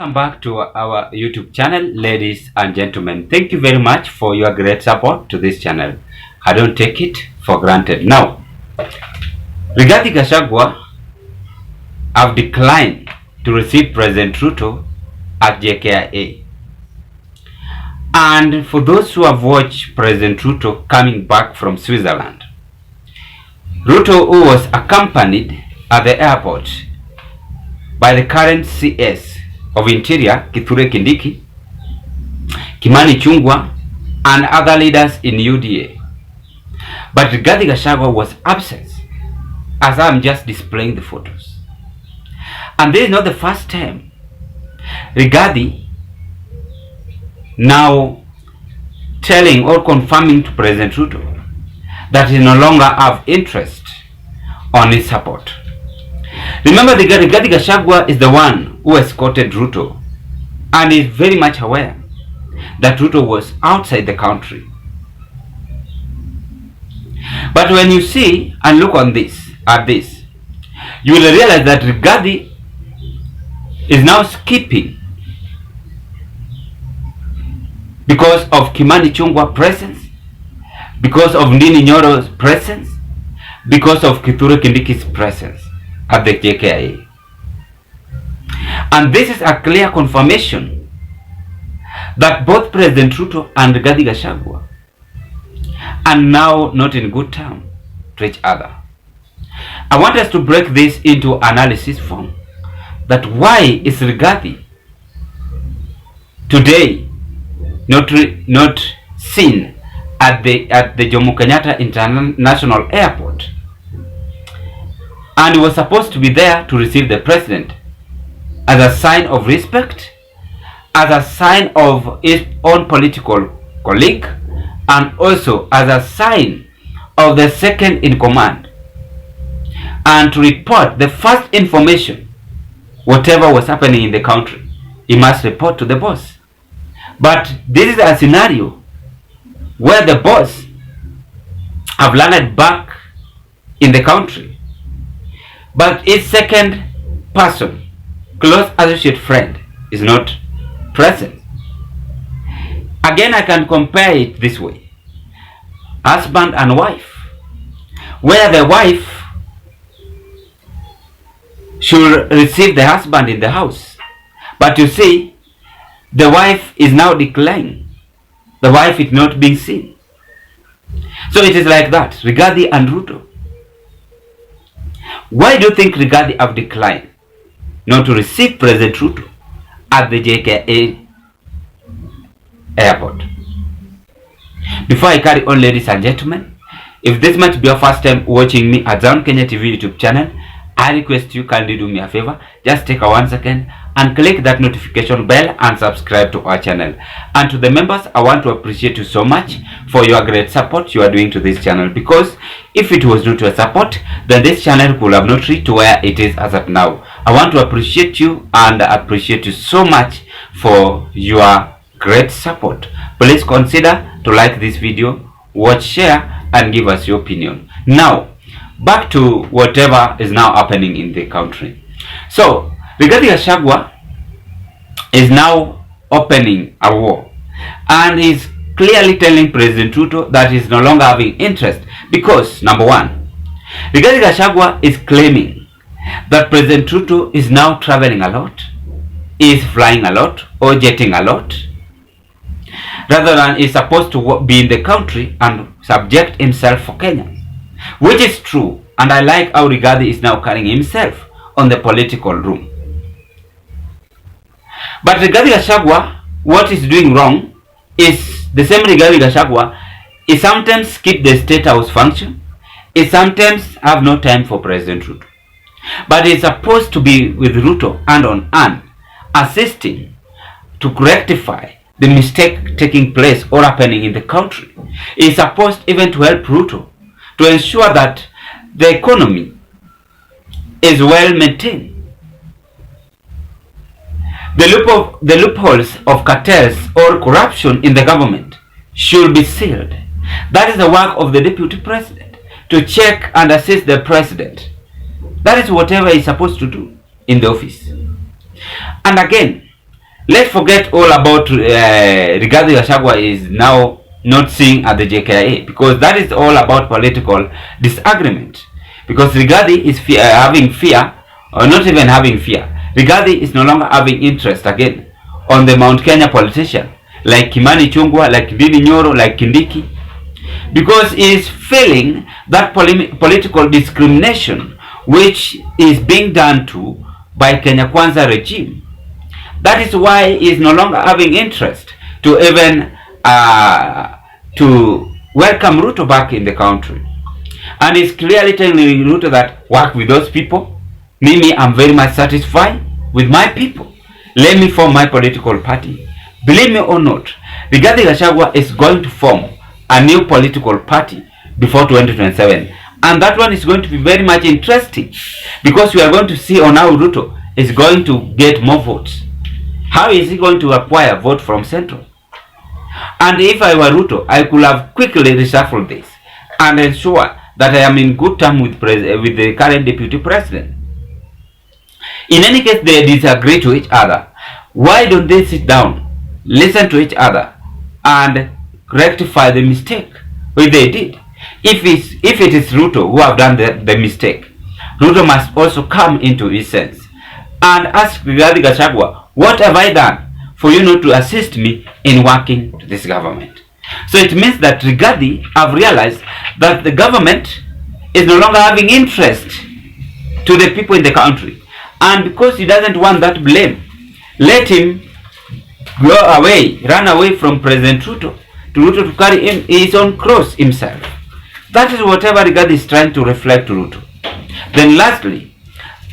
Welcome back to our YouTube channel, ladies and gentlemen. Thank you very much for your great support to this channel. I don't take it for granted. Now, regarding Gachagua, I've declined to receive President Ruto at JKIA. And for those who have watched President Ruto coming back from Switzerland, Ruto, who was accompanied at the airport by the current CS of Interior, Kithure Kindiki, Kimani Ichung'wah, and other leaders in UDA. But Rigathi Gachagua was absent, as I'm just displaying the photos. And this is not the first time Rigathi now telling or confirming to President Ruto that he no longer have interest on his support. Remember, the Rigathi Gachagua is the one who escorted Ruto and is very much aware that Ruto was outside the country. But when you see and look at this, you will realize that Rigathi is now skipping because of Kimani Ichung'wah's presence, because of Ndini Nyoro's presence, because of Kithure Kindiki's presence at the JKIA. And this is a clear confirmation that both President Ruto and Rigathi Gachagua are now not in good terms to each other. I want us to break this into analysis form, that why is Rigathi today not seen at the Jomo Kenyatta International Airport, and was supposed to be there to receive the president as a sign of respect, as a sign of his own political colleague, and also as a sign of the second in command, and to report the first information. Whatever was happening in the country, he must report to the boss. But this is a scenario where the boss have landed back in the country, but his second person, close associate friend, is not present. Again, I can compare it this way: husband and wife, where the wife should receive the husband in the house, but you see, the wife is now declining. The wife is not being seen. So it is like that, Rigathi and Ruto. Why do you think Rigathi have declined not to receive President Ruto at the JKIA airport? Before I carry on, ladies and gentlemen, if this might be your first time watching me at Zion Kenya TV YouTube channel, I request you kindly do me a favor, just take a 1 second and click that notification bell and subscribe to our channel. And to the members, I want to appreciate you so much for your great support you are doing to this channel, because if it was not your support, then this channel could have not reached to where it is as of now. I want to appreciate you and appreciate you so much for your great support. Please consider to like this video, watch, share, and give us your opinion. Now, back to whatever is now happening in the country. So, Rigathi Gachagua is now opening a war, and is clearly telling President Ruto that he's no longer having interest because, number one, Rigathi Gachagua is claiming that President Ruto is now traveling a lot, is flying a lot or jetting a lot, rather than is supposed to be in the country and subject himself for Kenya. Which is true, and I like how Rigathi is now carrying himself on the political room. But Rigathi Gachagua, what is doing wrong is the same Rigathi Gachagua is sometimes skip the State House function, is sometimes have no time for President Ruto. But is supposed to be with Ruto hand on hand, assisting to rectify the mistake taking place or happening in the country. Is supposed even to help Ruto to ensure that the economy is well maintained. The loopholes of cartels or corruption in the government should be sealed. That is the work of the deputy president, to check and assist the president. That is whatever he's supposed to do in the office. And again, Let's forget all about Rigathi Gachagua is now not seen at the JKIA, because that is all about political disagreement. Because Rigathi is having fear, or not even having fear. Rigathi is no longer having interest again on the Mount Kenya politician, like Kimani Ichung'wah, like Ndindi Nyoro, like Kindiki, because he is feeling that political discrimination which is being done to by Kenya Kwanza regime. That is why he is no longer having interest to even to welcome Ruto back in the country. And he's clearly telling Ruto that work with those people. Mimi, I'm very much satisfied with my people. Let me form my political party. Believe me or not, Rigathi Gachagua is going to form a new political party before 2027. And that one is going to be very much interesting, because we are going to see on how Ruto is going to get more votes. How is he going to acquire vote from Central? And if I were Ruto, I could have quickly reshuffled this and ensure that I am in good term with the current deputy president. In any case, they disagree to each other. Why don't they sit down, listen to each other, and rectify the mistake which they did? If it is Ruto who have done the mistake, Ruto must also come into his sense and ask Rigathi Gachagua, what have I done for you not to assist me in working to this government? So it means that Rigathi have realized that the government is no longer having interest to the people in the country. And because he doesn't want that blame, let him go away, run away from President Ruto, to Ruto to carry his own cross himself. That is whatever Rigathi is trying to reflect to Ruto. Then lastly,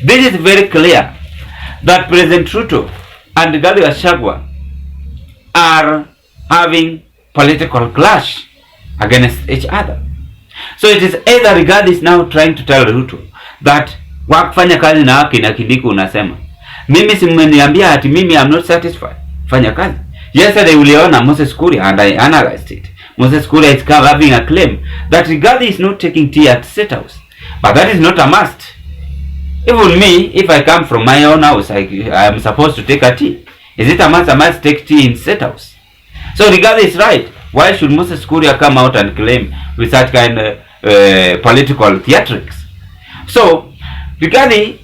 this is very clear that President Ruto and Rigathi Gachagua are having political clash against each other. So it is either Rigathi is now trying to tell Ruto that wakufanya kazi na haki na Kindiki unasema mimi simeniambia ati mimi am not satisfied, fanya kazi. Yesterday uliona Moses Kuria, and I analyzed it. Moses Kuria is having a claim that Rigathi is not taking tea at State House, but that is not a must. Even me, if I come from my own house, I am supposed to take a tea. Is it a must? I must take tea in State House. So Rigathi is right. Why should Moses Kuria come out and claim with such kind of political theatrics? So Rigathi,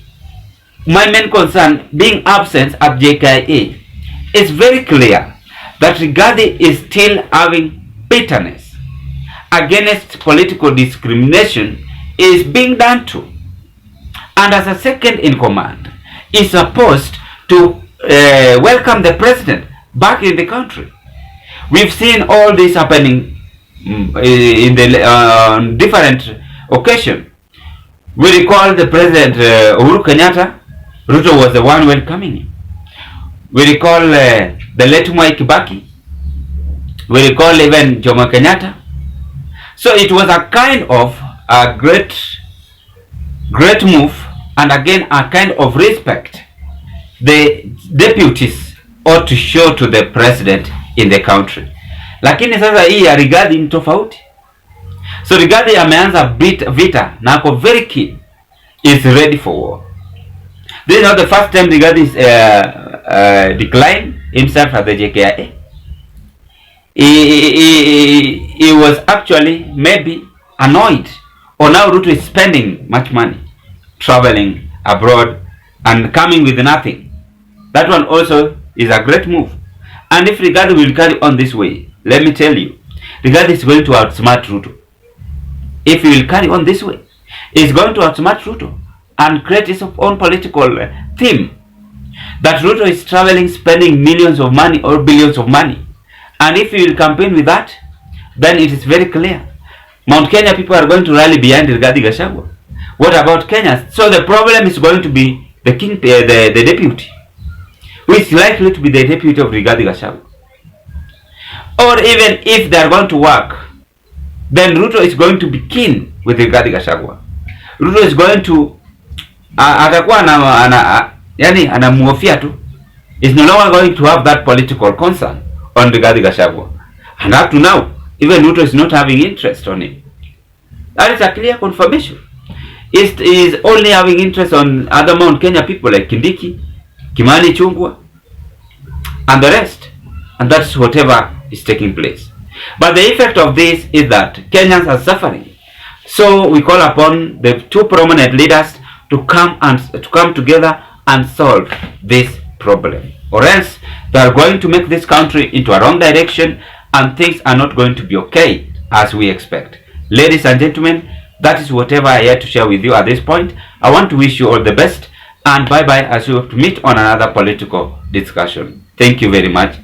my main concern being absent at JKIA, is very clear that Rigathi is still having bitterness against political discrimination is being done to. And as a second in command, is supposed to welcome the president back in the country. We've seen all this happening in the different occasions. We recall the president Uhuru Kenyatta, Ruto was the one welcoming him. We recall the late Mwai Kibaki. We recall even Jomo Kenyatta. So it was a kind of a great move, and again a kind of respect the deputies ought to show to the president in the country. Lakini sasa hii ya Rigathi ni tofauti. So Rigathi ameanza vita na ako very keen, is ready for war. This is not the first time Rigathi is declined himself at the JKIA. He was actually maybe annoyed on how Ruto is spending much money, traveling abroad and coming with nothing. That one also is a great move. And if Rigathi will carry on this way, let me tell you, Rigathi is going to outsmart Ruto. If he will carry on this way, he is going to outsmart Ruto and create his own political theme. That Ruto is traveling, spending millions of money or billions of money. And if he will campaign with that, then it is very clear. Mount Kenya people are going to rally behind Rigathi Gachagua. What about Kenya? So the problem is going to be the deputy, who is likely to be the deputy of Rigathi Gachagua. Or even if they are going to work, then Ruto is going to be keen with Rigathi Gachagua. Ruto is going to atakuwa anamuhofia tu. Is no longer going to have that political concern on Rigathi Gachagua. And up to now, even Ruto is not having interest on him. That is a clear confirmation. He is only having interest on other Mount Kenya people like Kindiki, Kimani Ichung'wah, and the rest. And that's whatever is taking place. But the effect of this is that Kenyans are suffering. So we call upon the two prominent leaders to come together and solve this problem, or else they are going to make this country into a wrong direction, and things are not going to be okay as we expect. Ladies and gentlemen, that is whatever I had to share with you at this point. I want to wish you all the best, and bye bye as we meet on another political discussion. Thank you very much.